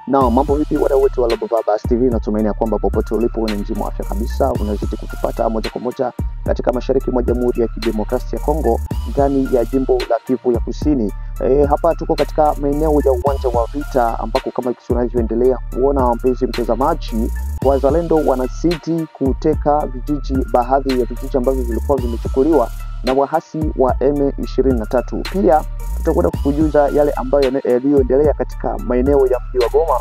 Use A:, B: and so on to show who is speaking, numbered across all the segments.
A: Na mambo vipi wadau wetu wa Global Vibes TV, natumaini ya kwamba popote ulipo ni mzima afya kabisa, unazidi kutupata moja kwa moja katika mashariki mwa Jamhuri ya Kidemokrasia ya Kongo ndani ya jimbo la Kivu ya Kusini. Hapa tuko katika maeneo ya uwanja wa vita ambako kama tunavyoendelea kuona mpenzi mtazamaji, wazalendo wanazidi kuteka vijiji, baadhi ya vijiji ambavyo vilikuwa vimechukuliwa na wahasi wa M23. Pia tutakwenda kukujuza yale ambayo yaliyoendelea katika maeneo ya mji wa Goma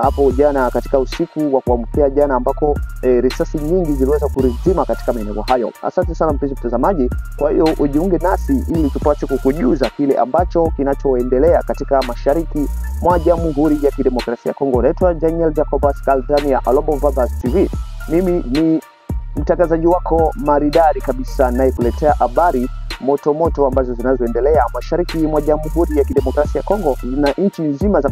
A: hapo jana katika usiku wa kuamkia jana, ambako risasi nyingi ziliweza kurizima katika maeneo hayo. Asante sana mpenzi mtazamaji, kwa hiyo ujiunge nasi ili tupate kukujuza kile ambacho kinachoendelea katika mashariki mwa Jamhuri ya Kidemokrasia ya Kongo. Naitwa Daniel Jacobus ndani ya Global Vibes TV. Mimi ni mtangazaji wako maridadi kabisa nayekuletea habari moto ambazo zinazoendelea mashariki mwa Jamhuri ya Kidemokrasia ya Kongo na nchi nzima za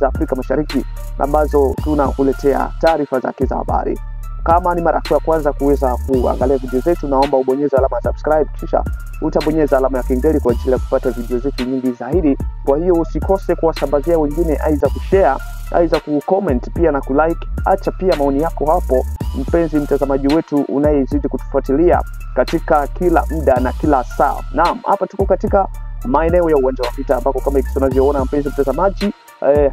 A: Afrika Mashariki, ambazo tunakuletea taarifa zake za habari. Kama ni mara ya kwanza kuweza kuangalia video zetu, naomba ubonyeze alama ya subscribe, kisha utabonyeza alama ya kengele kwa ajili ya kupata video zetu nyingi zaidi. Kwa hiyo usikose kuwasambazia wengine, aidha kushare, aidha kucomment pia na kulike. Acha pia maoni yako hapo, mpenzi mtazamaji wetu unayezidi kutufuatilia katika kila muda na kila saa. Naam, hapa tuko katika maeneo ya uwanja wa vita ambako kama tunavyoona mpenzi mtazamaji,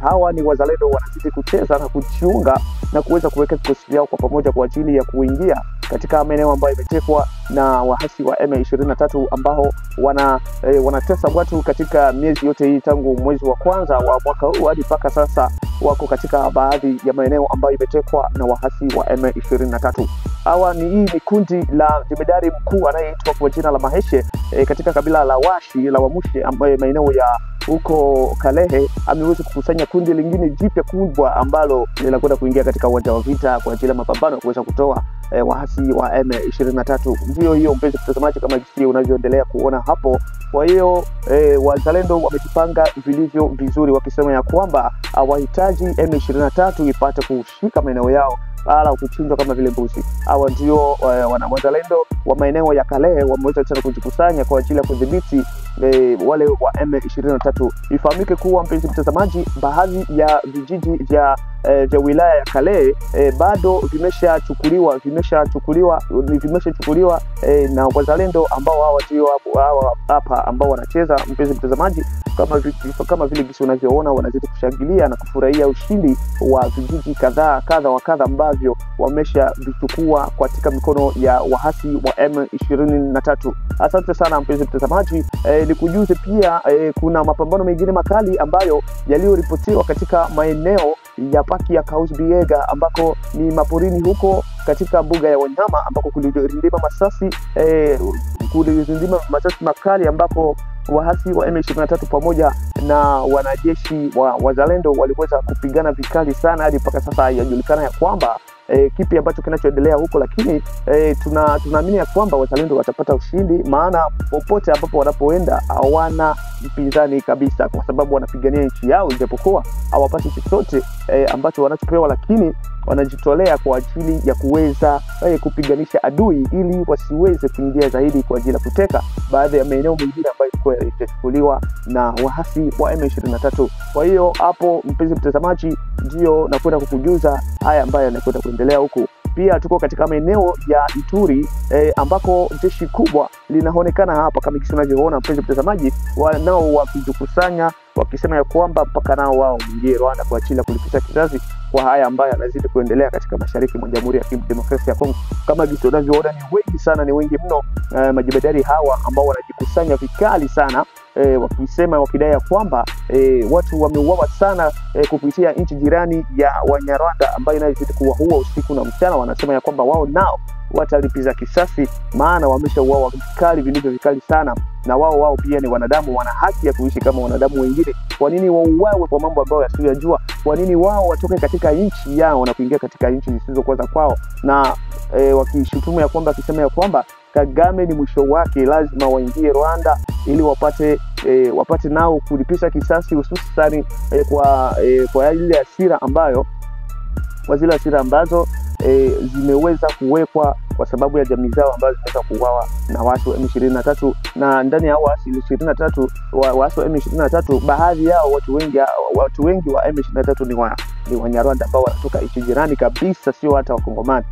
A: hawa ni wazalendo wanazidi kucheza na kujiunga na kuweza kuweka vikosi vyao kwa pamoja kwa ajili ya kuingia katika maeneo ambayo imetekwa na wahasi wa M23 ambao wanatesa watu katika miezi yote hii tangu mwezi wa kwanza wa mwaka huu hadi mpaka sasa. Wako katika baadhi ya maeneo ambayo imetekwa na wahasi wa M23. Hii ni kundi la jemedari mkuu anayeitwa kwa jina la Maheshe katika kabila la Wamushe ambaye maeneo ya huko Kalehe ameweza kukusanya kundi lingine jipya kubwa ambalo linakwenda kuingia katika uwanja wa vita kwa ajili ya mapambano kuweza kutoa wahasi wa M23. Ndio hiyo mpenzi mtazamaji, kama jinsi unavyoendelea kuona hapo. Kwa hiyo wazalendo wamejipanga vilivyo vizuri, wakisema ya kwamba hawahitaji M23 ipate kushika maeneo yao wala kuchinjwa kama vile mbuzi. Hawa ndio wazalendo wa maeneo ya Kalehe wameweza tena kujikusanya kwa ajili ya kudhibiti wale wa M23. Ifahamike kuwa mpenzi mtazamaji, baadhi ya vijiji vya wilaya ya Kalehe bado vimeshachukuliwa na wazalendo ambao hawa ndio hapa ambao wanacheza mpenzi mtazamaji, kama vile jinsi unavyoona wanazidi kushangilia na kufurahia ushindi wa vijiji kadha ambavyo wameshavichukua katika mikono ya wahasi wa M23. Asante sana mpenzi mtazamaji, nikujuze pia kuna mapambano mengine makali ambayo yaliyoripotiwa katika maeneo ya paki ya Kausbiega ambako ni maporini huko katika mbuga ya wanyama, ambako kulirindima masasi makali, ambapo wahasi wa M23 pamoja na wanajeshi wa wazalendo waliweza kupigana vikali sana hadi mpaka sasa haijulikana ya kwamba kipi ambacho kinachoendelea huko, lakini tunaamini ya kwamba wazalendo watapata ushindi, maana popote ambapo wanapoenda hawana mpinzani kabisa, kwa sababu wanapigania nchi yao, ijapokuwa hawapati chochote ambacho wanachopewa, lakini wanajitolea kwa ajili ya kuweza kupiganisha adui ili wasiweze kuingia zaidi kwa ajili ya kuteka baadhi ya maeneo mengine ambayo yalichukuliwa na wahasi wa M23. Kwa hiyo hapo mpenzi mtazamaji, ndio nakwenda kukujuza haya ambayo yanakwenda kuendelea huku. Pia tuko katika maeneo ya Ituri ambako jeshi kubwa linaonekana hapa kama tunavyoona mpenzi mtazamaji, wanao wakijikusanya wakisema ya kwamba mpaka nao wao mwingie Rwanda kwa ajili ya kulipisha kizazi kwa haya ambayo yanazidi kuendelea katika mashariki mwa Jamhuri ya Kidemokrasia ya Kongo. Kama jinsi unavyoona ni wengi sana, ni wengi mno majibadari hawa ambao wanajikusanya vikali sana, wakidai ya kwamba watu wameuawa sana kupitia nchi jirani ya Wanyarwanda ambayo inazidi kuwaua usiku na mchana. Wanasema ya kwamba wao nao watalipiza kisasi, maana wameshauawa vikali sana, na wao pia ni wanadamu, wana haki ya kuishi kama wanadamu wengine. Kwa nini wauawe kwa mambo ambayo yasiyojua? Kwa nini wao watoke katika nchi yao na kuingia katika nchi zisizokuwa za kwao? Na wakishutumu ya kwamba, akisema ya kwamba Kagame ni mwisho wake, lazima waingie Rwanda ili wapate wapate nao kulipisha kisasi, hususan kwa ile hasira ambayo kwa zile hasira ambazo zimeweza kuwekwa kwa sababu ya jamii zao ambazo zimeweza kuuawa na waasi wa M23. Na ndani ya waasi 23 waasi wa M23, baadhi yao watu wengi wa M23 ni Wanyarwanda ambao wanatoka nchi jirani kabisa, sio hata Wakongomani.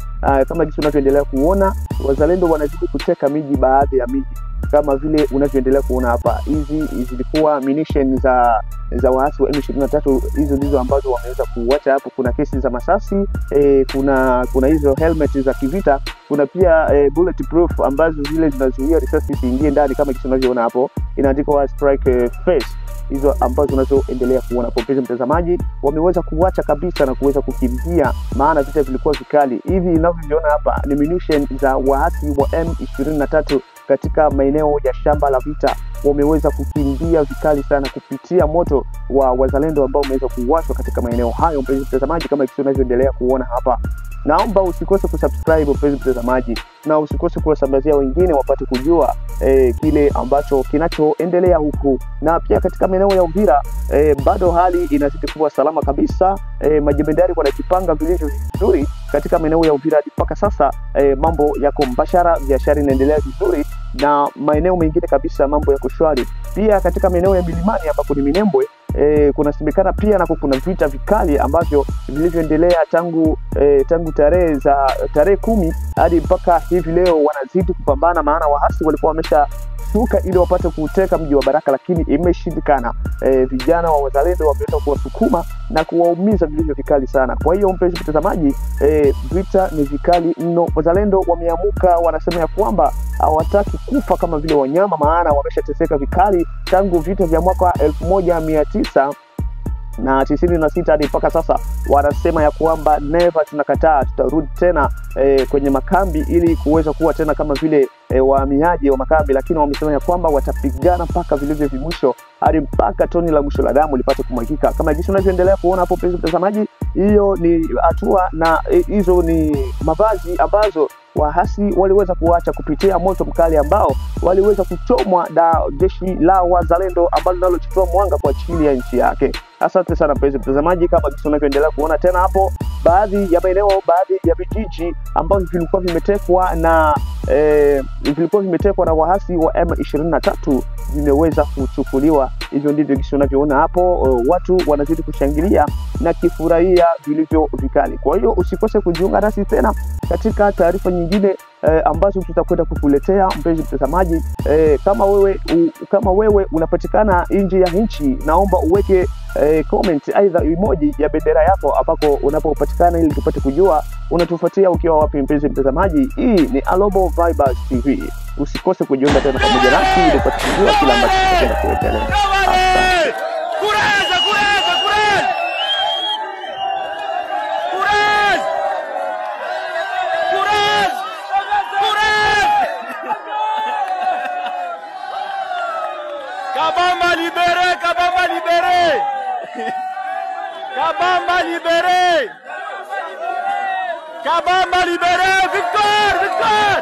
A: Kama jinsi unavyoendelea kuona, wazalendo wanazidi kuteka miji, baadhi ya miji kama vile unavyoendelea kuona hapa. Hizi zilikuwa munition za waasi wa M23, hizo ndizo ambazo wameweza kuacha hapo. Kuna kesi za masasi, kuna hizo helmet za kivita, kuna pia bulletproof ambazo zile zinazuia risasi isiingie ndani, kama jinsi unavyoona hapo inaandikwa strike face. Hizo ambazo unazoendelea kuona kwa mpenzi mtazamaji, wameweza kuacha kabisa na kuweza kukimbia, maana vita vilikuwa vikali. Hivi ninavyoviona hapa ni munition za waasi wa M23 katika maeneo ya shamba la vita. Wameweza kukimbia vikali sana kupitia moto wa wazalendo ambao umeweza kuwashwa katika maeneo hayo. Mpenzi mtazamaji, kama jinsi unavyoendelea kuona hapa, naomba usikose kusubscribe mpenzi mtazamaji, na usikose kuwasambazia wengine wapate kujua kile ambacho kinachoendelea huku. Na pia katika maeneo ya Uvira bado hali inazidi kuwa salama kabisa. Majemedari wanajipanga vilivyo vizuri katika maeneo ya Uvira mpaka sasa. Mambo yako mbashara, biashara inaendelea vizuri, na maeneo mengine kabisa mambo yako shwari. Pia katika maeneo ya milimani ambapo ni Minembwe, kunasemekana pia na kuna vita vikali ambavyo vilivyoendelea tangu tarehe 10 hadi mpaka hivi leo. Wanazidi kupambana, maana waasi walikuwa wameshuka ili wapate kuteka mji wa Baraka, lakini imeshindikana. Vijana wa wazalendo wameweza kuwasukuma na kuwaumiza vilivyo vikali sana. Kwa hiyo mpenzi mtazamaji, vita ni vikali mno. Wazalendo wameamuka, wanasema ya kwamba hawataki kufa kama vile wanyama, maana wameshateseka vikali tangu vita vya mwaka 1996 hadi mpaka sasa. Wanasema ya kwamba never, tunakataa, tutarudi tena kwenye makambi ili kuweza kuwa tena kama vile wahamiaji wa makambi, lakini wamesema ya kwamba watapigana mpaka vilivyo vimwisho, hadi mpaka toni la mwisho la damu lipate kumwagika. Kama jinsi unavyoendelea kuona hapo mpenzi mtazamaji, hiyo ni hatua na hizo ni mavazi ambazo waasi waliweza kuacha kupitia moto mkali ambao waliweza kuchomwa na jeshi la wazalendo ambalo linalochukua mwanga kwa chini ya nchi yake. Asante sana mpenzi mtazamaji, kama jinsi unavyoendelea kuona tena hapo, baadhi ya maeneo, baadhi ya vijiji ambavyo vilikuwa vimetekwa na waasi wa M23 vimeweza kuchukuliwa. Hivyo ndivyo jinsi unavyoona hapo, watu wanazidi kushangilia na kifurahia vilivyo vikali. Kwa hiyo usikose kujiunga nasi tena katika taarifa nyingine ambazo tutakwenda kukuletea mpenzi mtazamaji. Kama wewe unapatikana nje ya nchi, naomba uweke comment aidha emoji ya bendera yako ambako unapopatikana, ili tupate kujua unatufuatia ukiwa wapi mpenzi mtazamaji. Hii ni Global Vibes TV. Usikose kujiunga tena pamoja nasi ili tupate kujua kila ambacho tutakwenda kuendelea.
B: Kabamba libéré, Kabamba libéré. Kabamba libéré. Kabamba libéré, victoire, victoire.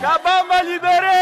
B: Kabamba libéré.